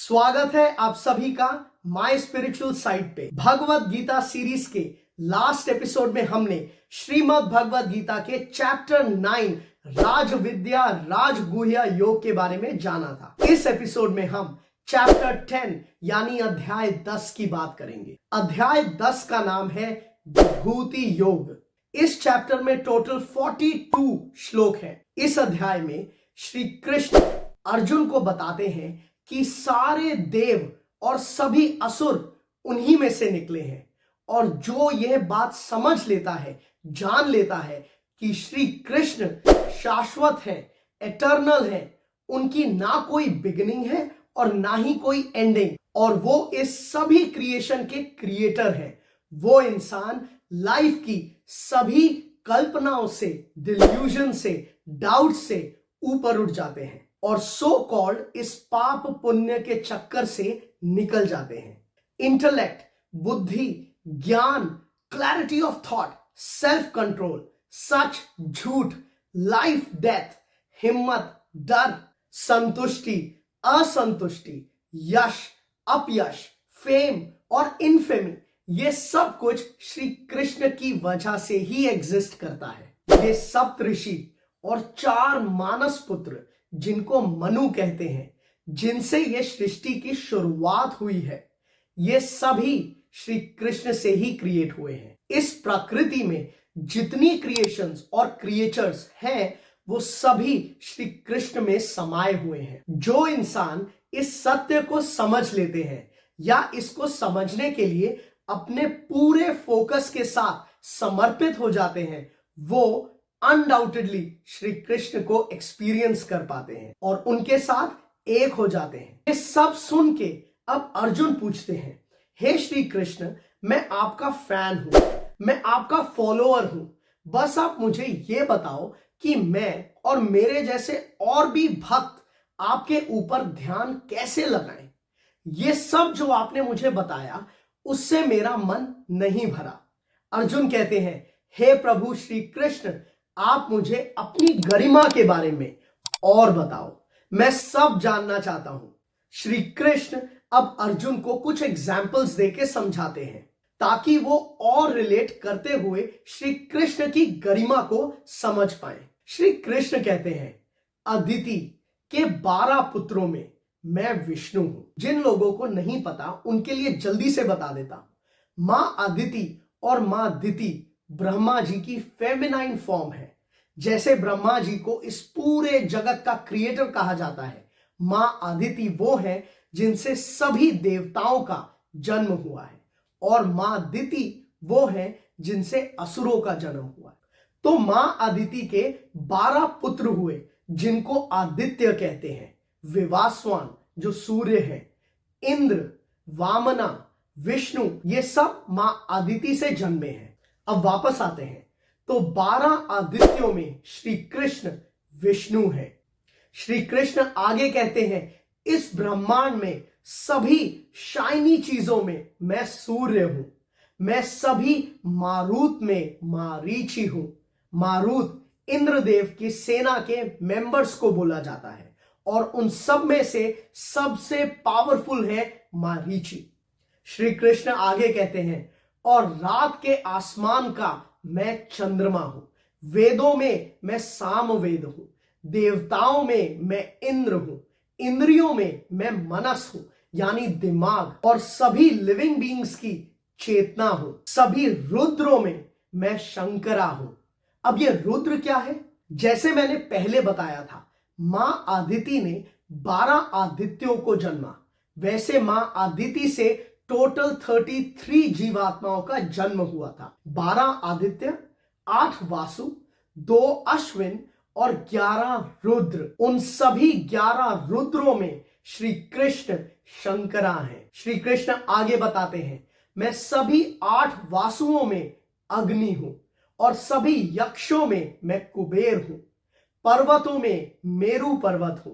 स्वागत है आप सभी का माय स्पिरिचुअल साइट पे। भगवत गीता सीरीज के लास्ट एपिसोड में हमने श्रीमद् भगवत गीता के चैप्टर 9 राज विद्या राजगुह्य योग के बारे में जाना था। इस एपिसोड में हम चैप्टर 10 यानी अध्याय 10 की बात करेंगे। अध्याय 10 का नाम है विभूति योग। इस चैप्टर में टोटल 42 श्लोक हैं। इस अध्याय में श्री कृष्ण अर्जुन को बताते हैं कि सारे देव और सभी असुर उन्हीं में से निकले हैं, और जो यह बात समझ लेता है, जान लेता है कि श्री कृष्ण शाश्वत है, एटर्नल है, उनकी ना कोई बिगिनिंग है और ना ही कोई एंडिंग, और वो इस सभी क्रिएशन के क्रिएटर हैं, वो इंसान लाइफ की सभी कल्पनाओं से, डिल्यूजन से, डाउट से ऊपर उठ जाते हैं और सो कॉल्ड इस पाप पुण्य के चक्कर से निकल जाते हैं। इंटेलेक्ट, बुद्धि, ज्ञान, clarity of thought, self control, सच, झूठ, लाइफ, डेथ, हिम्मत, डर, संतुष्टि, असंतुष्टि, यश, अपयश, फेम और इनफेमी, ये सब कुछ श्री कृष्ण की वजह से ही एग्जिस्ट करता है। ये सप्त ऋषि और 4 मानस पुत्र जिनको मनु कहते हैं, जिनसे ये सृष्टि की शुरुआत हुई है, ये सभी श्री कृष्ण से ही क्रिएट हुए हैं। इस प्रकृति में जितनी क्रिएशंस और क्रिएचर्स हैं, वो सभी श्री कृष्ण में समाये हुए हैं। जो इंसान इस सत्य को समझ लेते हैं या इसको समझने के लिए अपने पूरे फोकस के साथ समर्पित हो जाते हैं, वो अनडाउटेडली श्री कृष्ण को एक्सपीरियंस कर पाते हैं और उनके साथ एक हो जाते हैं। ये सब सुन के अब अर्जुन पूछते हैं, हे श्री कृष्ण, मैं आपका फैन हूं, मैं आपका फॉलोअर हूं, बस आप मुझे ये बताओ कि मैं और मेरे जैसे और भी भक्त आपके ऊपर ध्यान कैसे लगाएं। ये सब जो आपने मुझे बताया उससे मेरा मन नहीं भरा। अर्जुन कहते हैं, हे प्रभु श्री कृष्ण, आप मुझे अपनी गरिमा के बारे में और बताओ, मैं सब जानना चाहता हूं। श्री कृष्ण अब अर्जुन को कुछ एग्जाम्पल्स देके समझाते हैं ताकि वो और रिलेट करते हुए श्री कृष्ण की गरिमा को समझ पाए। श्री कृष्ण कहते हैं, अदिति के 12 पुत्रों में मैं विष्णु हूं। जिन लोगों को नहीं पता उनके लिए जल्दी से बता देता, मां अदिति और मां दिति ब्रह्मा जी की फेमिनाइन फॉर्म है। जैसे ब्रह्मा जी को इस पूरे जगत का क्रिएटर कहा जाता है, मां अदिति वो है जिनसे सभी देवताओं का जन्म हुआ है, और मां दिति वो है जिनसे असुरों का जन्म हुआ है। तो मां अदिति के 12 पुत्र हुए जिनको आदित्य कहते हैं, विवास्वान जो सूर्य है, इंद्र, वामना, विष्णु, ये सब मां अदिति से जन्मे हैं। अब वापस आते हैं तो 12 आदित्यों में श्री कृष्ण विष्णु है। श्री कृष्ण आगे कहते हैं, इस ब्रह्मांड में सभी शाइनी चीजों में मैं सूर्य हूं, मैं सभी मारुत में मारीची हूं। मारुत इंद्रदेव की सेना के मेंबर्स को बोला जाता है और उन सब में से सबसे पावरफुल है मारीची। श्री कृष्ण आगे कहते हैं, और रात के आसमान का मैं चंद्रमा हूं, वेदों में मैं सामवेद हूं, देवताओं में मैं इंद्र हूं, इंद्रियों में मैं मनस हूं यानी दिमाग, और सभी लिविंग बीइंग्स की चेतना हूं, सभी रुद्रों में मैं शंकरा हूं। अब ये रुद्र क्या है? जैसे मैंने पहले बताया था, मां आदिति ने 12 आदित्यों को जन्मा, वैसे मां आदिति से टोटल 33 जीवात्माओं का जन्म हुआ था। 12 आदित्य, 8 वासु, 2 अश्विन और 11 रुद्र। उन सभी 11 रुद्रों में श्री कृष्ण शंकरा हैं। श्री कृष्ण आगे बताते हैं, मैं सभी 8 वासुओं में अग्नि हूं और सभी यक्षों में मैं कुबेर हूं, पर्वतों में मेरु पर्वत हूं,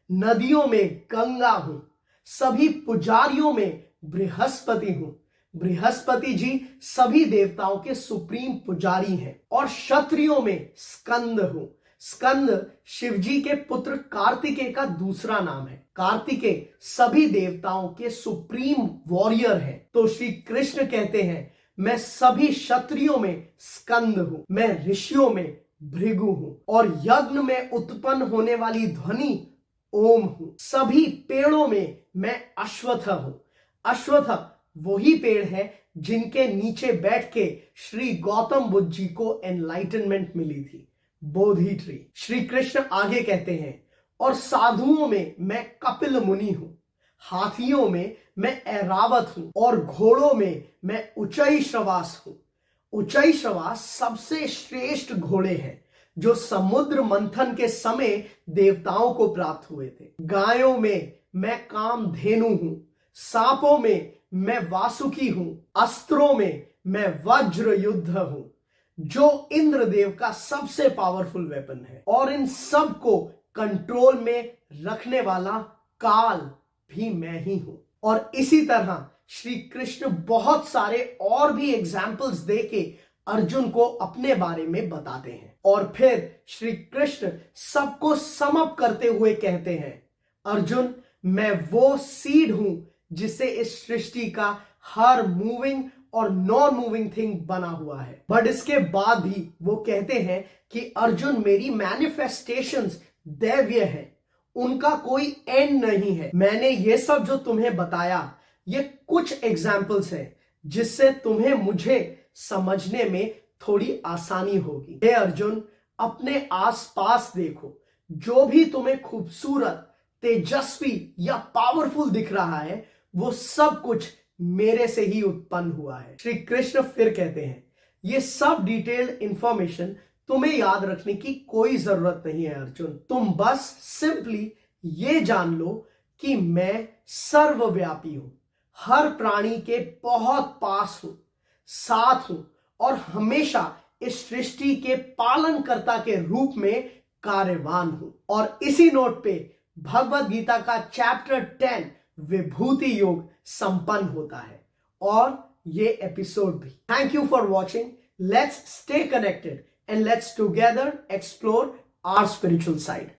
नदियों में गंगा हूं, सभी पुजारियों में बृहस्पति हूं। बृहस्पति जी सभी देवताओं के सुप्रीम पुजारी हैं, और क्षत्रियों में स्कंद हूं, स्कंद शिवजी के पुत्र कार्तिकेय का दूसरा नाम है। कार्तिकेय सभी देवताओं के सुप्रीम वॉरियर हैं। तो श्री कृष्ण कहते हैं, मैं सभी क्षत्रियों में स्कंद हूं, मैं ऋषियों में भृगु हूं और यज्ञ में उत्पन्न होने वाली ध्वनि ओम हूं। सभी पेड़ों में मैं अश्वत्थ हूं। अश्वत्थ वही पेड़ है जिनके नीचे बैठ के श्री गौतम बुद्ध जी को एनलाइटनमेंट मिली थी, बोधि ट्री। श्री कृष्ण आगे कहते हैं, और साधुओं में मैं कपिल मुनि हूं, हाथियों में मैं ऐरावत हूं और घोड़ों में मैं उच्चई श्रवास हूं। उच्चई श्रवास सबसे श्रेष्ठ घोड़े हैं जो समुद्र मंथन के समय देवताओं को प्राप्त हुए थे। गायों में मैं कामधेनु हूं, सांपों में मैं वासुकी हूं, अस्त्रों में मैं वज्र युद्ध हूं जो इंद्रदेव का सबसे पावरफुल वेपन है, और इन सब को कंट्रोल में रखने वाला काल भी मैं ही हूं। और इसी तरह श्री कृष्ण बहुत सारे और भी एग्जाम्पल्स देके अर्जुन को अपने बारे में बताते हैं। और फिर श्री कृष्ण सबको सम अप करते हुए कहते हैं, अर्जुन मैं वो सीड हूं जिससे इस सृष्टि का हर मूविंग और नॉन मूविंग थिंग बना हुआ है। बट इसके बाद भी वो कहते हैं कि अर्जुन मेरी मैनिफेस्टेशंस दैव्य है, उनका कोई एंड नहीं है। मैंने ये सब जो तुम्हें बताया ये कुछ एग्जाम्पल्स हैं जिससे तुम्हें मुझे समझने में थोड़ी आसानी होगी। हे अर्जुन, अपने आसपास देखो, जो भी तुम्हें खूबसूरत, तेजस्वी या पावरफुल दिख रहा है वो सब कुछ मेरे से ही उत्पन्न हुआ है। श्री कृष्ण फिर कहते हैं, ये सब डिटेल्ड इंफॉर्मेशन तुम्हें याद रखने की कोई जरूरत नहीं है अर्जुन। तुम बस सिंपली ये जान लो कि मैं सर्वव्यापी हूं, हर प्राणी के बहुत पास हूं, साथ हूं और हमेशा इस सृष्टि के पालनकर्ता के रूप में कार्यवान हूं। और इसी नोट पे भगवद गीता का चैप्टर 10 विभूति योग संपन्न होता है और ये एपिसोड भी। Thank you for watching. Let's stay connected and let's together explore our spiritual side.